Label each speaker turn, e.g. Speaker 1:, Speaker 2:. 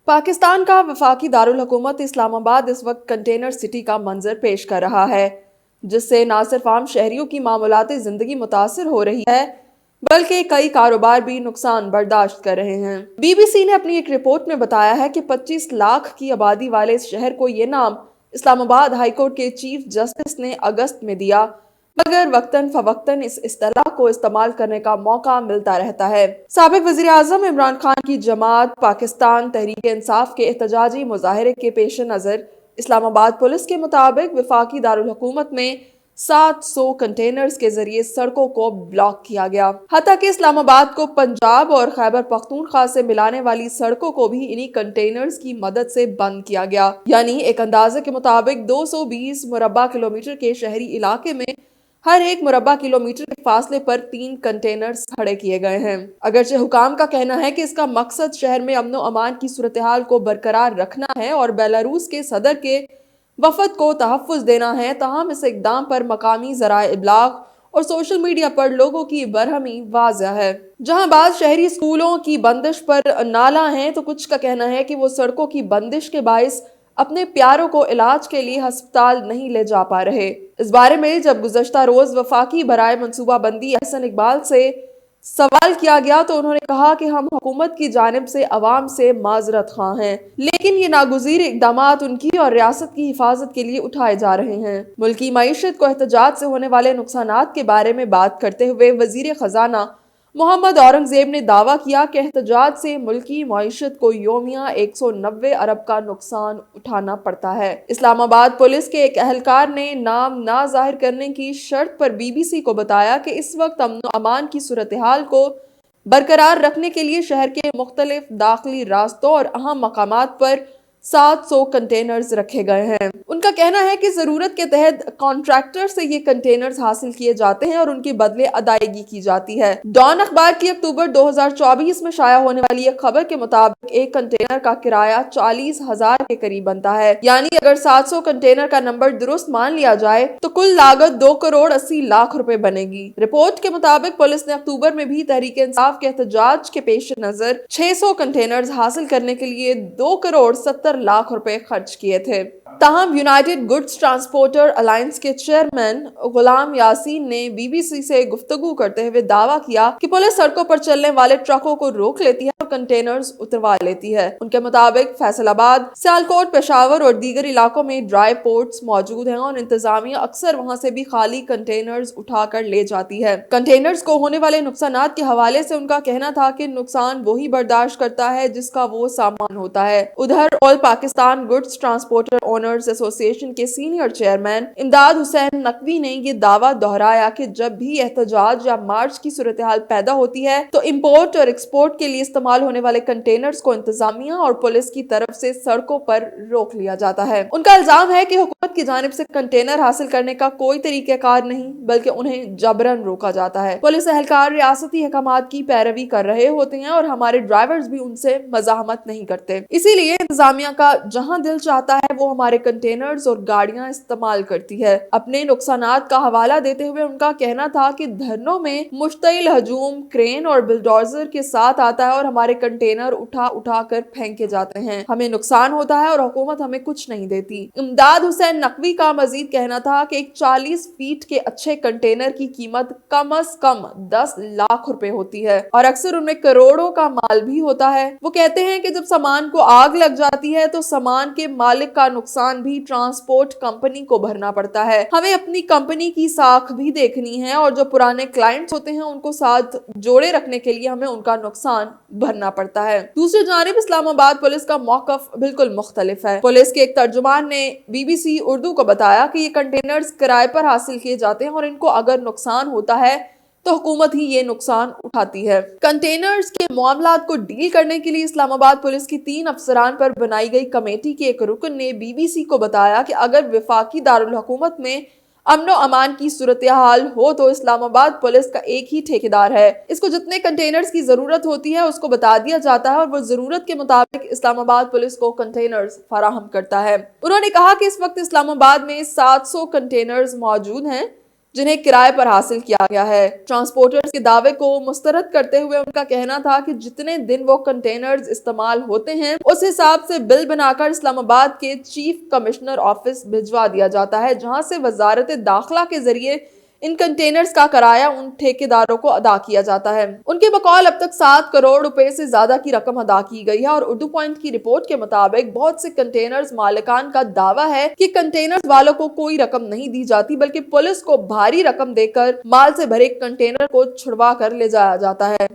Speaker 1: पाकिस्तान का वफाकी दारुल हुकूमत इस्लामाबाद इस वक्त कंटेनर सिटी का मंजर पेश कर रहा है, जिससे न सिर्फ आम शहरियों की मामूलाती जिंदगी मुतासिर हो रही है बल्कि कई कारोबार भी नुकसान बर्दाश्त कर रहे हैं। बीबीसी ने अपनी एक रिपोर्ट में बताया है कि 25 लाख की आबादी वाले इस शहर को ये नाम इस्लामाबाद हाईकोर्ट के चीफ जस्टिस ने अगस्त में दिया, मगर वक्तन फवक्तन इस इस्तिलाह को इस्तेमाल करने का मौका मिलता रहता है। साबिक वज़ीर आज़म इमरान खान की जमात पाकिस्तान तहरीक इंसाफ के एहतजाजी मुजाहरे के पेश नज़र इस्लामाबाद पुलिस के मुताबिक वफाकी दारुल हुकूमत में 700 कंटेनर्स के जरिए सड़कों को ब्लॉक किया गया। हत्ता कि इस्लामाबाद को पंजाब और खैबर पख्तूनख्वा से मिलाने वाली सड़कों को भी इन्हीं कंटेनर्स की मदद से बंद किया गया। यानी एक अंदाजे के मुताबिक 220 मुरब्बा किलोमीटर के शहरी इलाके में हर एक मुरब्बा किलोमीटर के फासले पर 3 कंटेनर्स खड़े किए गए हैं। अगरचे हुकाम का कहना है कि इसका मकसद शहर में अमन अमान की सूरत हाल को बरकरार रखना है और बेलारूस के सदर के वफद को तहफ़्फ़ुज़ देना है, ताहम इस इक़दाम पर मकामी ज़राए इब्लाग और सोशल मीडिया पर लोगों की बरहमी वाज़ह है। जहां बाद शहरी स्कूलों की बंदिश पर नाला हैं, तो कुछ का कहना है कि वो सड़कों की बंदिश के बाइस अपने प्यारों को इलाज के लिए अस्पताल नहीं ले जा पा रहे। इस बारे में जब गुज़श्ता रोज वफाकी बराए मनसूबा बंदी एहसन इकबाल से सवाल किया गया तो उन्होंने कहा कि हम हुकूमत की जानिब से अवाम से माजरत ख़्वाह हैं, लेकिन ये नागुज़ीर इक़दामात उनकी और रियासत की हिफाजत के लिए उठाए जा रहे हैं। मुल्की मईशत को एहतजाज से होने वाले नुकसानात के बारे में बात करते हुए वज़ीर ख़जाना मोहम्मद औरंगज़ेब ने दावा किया कि एहतजाज से मुल्की मईशत को योमिया 190 अरब का नुकसान उठाना पड़ता है। इस्लामाबाद पुलिस के एक अहलकार ने नाम ना जाहिर करने की शर्त पर बीबीसी को बताया कि इस वक्त अमन अमान की सूरत हाल को बरकरार रखने के लिए शहर के मुख्तलिफ दाखिली रास्तों और अहम मकामात पर 700 कंटेनर्स रखे गए हैं। उनका कहना है कि जरूरत के तहत कॉन्ट्रैक्टर से ये कंटेनर्स हासिल किए जाते हैं और उनके बदले अदायगी की जाती है। डॉन अखबार की अक्टूबर 2024 में शाया होने वाली एक खबर के मुताबिक एक कंटेनर का किराया 40,000 के करीब बनता है। यानी अगर 700 कंटेनर का नंबर दुरुस्त मान लिया जाए तो कुल लागत 2 करोड़ 80 लाख रुपए बनेगी। रिपोर्ट के मुताबिक पुलिस ने अक्टूबर में भी तहरीक इंसाफ के एहतजाज के पेश नजर 600 कंटेनर्स हासिल करने के लिए 2 करोड़ 70 लाख रुपए खर्च किए थे। ताहम यूनाइटेड गुड्स ट्रांसपोर्टर अलायंस के चेयरमैन गुलाम यासीन ने बीबीसी से गुफ्तगू करते हुए दावा किया कि पुलिस सड़कों पर चलने वाले ट्रकों को रोक लेती है और कंटेनर्स उतरवा लेती है। उनके मुताबिक फैसलाबाद, सियालकोट, पेशावर और दीगर इलाकों में ड्राई पोर्ट्स मौजूद हैं और इंतजामिया अक्सर वहां से भी खाली कंटेनर्स उठाकर ले जाती है। कंटेनर्स को होने वाले नुकसानात के हवाले से उनका कहना था कि नुकसान वही बर्दाश्त करता है जिसका वो सामान होता है। उधर all Pakistan goods transporter owners association के सीनियर चेयरमैन इमदाद हुसैन नकवी ने ये दावा दोहराया कि जब भी एहतजाज या मार्च की सूरत हाल पैदा होती है तो इंपोर्ट और एक्सपोर्ट के लिए इस्तेमाल होने वाले कंटेनर्स को इंतजामिया और पुलिस की तरफ से सड़कों पर रोक लिया जाता है। उनका इल्जाम है कि हुकूमत की जानिब से कंटेनर हासिल करने का कोई तरीक़ाकार नहीं बल्कि उन्हें जबरन रोका जाता है। पुलिस एहलकार रियासती अहकामात की पैरवी कर रहे होते हैं और हमारे ड्राइवर्स भी उनसे मज़ाहमत नहीं करते, इसीलिए इंतजामिया का जहां दिल चाहता है वो हमारे कंटेनर्स और गाड़ियां इस्तेमाल करती है। अपने नुकसानात का हवाला देते हुए उनका कहना था कि धरनों में मुश्तइल हजूम क्रेन और बुलडोजर के साथ आता है और हमारे कंटेनर उठा उठा कर फेंके जाते हैं, हमें नुकसान होता है और हुकूमत हमें कुछ नहीं देती। इमदाद हुसैन नकवी का मजीद कहना था कि एक 40 फीट के अच्छे कंटेनर की कीमत कम अज कम 10 लाख रुपए होती है और अक्सर उनमें करोड़ों का माल भी होता है। वो कहते हैं कि जब सामान को आग लग जाती है तो सामान के मालिक का नुकसान भी ट्रांसपोर्ट कंपनी को भरना पड़ता है। हमें अपनी कंपनी की साख भी देखनी है और जो पुराने क्लाइंट्स होते हैं उनको साथ जोड़े रखने के लिए हमें उनका नुकसान भरना पड़ता है। दूसरी जानिब इस्लामाबाद पुलिस का मौकफ बिल्कुल मुख्तलिफ है। पुलिस के एक तर्जुमान ने बीबीसी उर्दू को बताया कि ये कंटेनर्स किराए पर हासिल किए जाते हैं और इनको अगर नुकसान होता है तो हुकूमत ही ये नुकसान उठाती है। कंटेनर्स के मामलात को डील करने के लिए इस्लामाबाद पुलिस की 3 अफसरान पर बनाई गई कमेटी के एक रुकन ने बीबीसी को बताया कि अगर वफाकी दारुल हुकूमत में अमन अमान की सूरत हाल हो तो इस्लामाबाद पुलिस का एक ही ठेकेदार है। इसको जितने कंटेनर्स की जरूरत होती है उसको बता दिया जाता है और वो जरूरत के मुताबिक इस्लामाबाद पुलिस को कंटेनर्स फराहम करता है। उन्होंने कहा कि इस वक्त इस्लामाबाद में 700 कंटेनर्स मौजूद हैं जिन्हें किराए पर हासिल किया गया है। ट्रांसपोर्टर्स के दावे को मुस्तरद करते हुए उनका कहना था कि जितने दिन वो कंटेनर्स इस्तेमाल होते हैं उस हिसाब से बिल बनाकर इस्लामाबाद के चीफ कमिश्नर ऑफिस भिजवा दिया जाता है, जहां से वजारत दाखिला के जरिए इन कंटेनर्स का किराया उन ठेकेदारों को अदा किया जाता है। उनके बकौल अब तक 7 करोड़ रुपए से ज्यादा की रकम अदा की गई है और उर्दू पॉइंट की रिपोर्ट के मुताबिक बहुत से कंटेनर्स मालिकान का दावा है कि कंटेनर्स वालों को कोई रकम नहीं दी जाती, बल्कि पुलिस को भारी रकम देकर माल से भरे कंटेनर को छुड़वा कर ले जाया जाता है।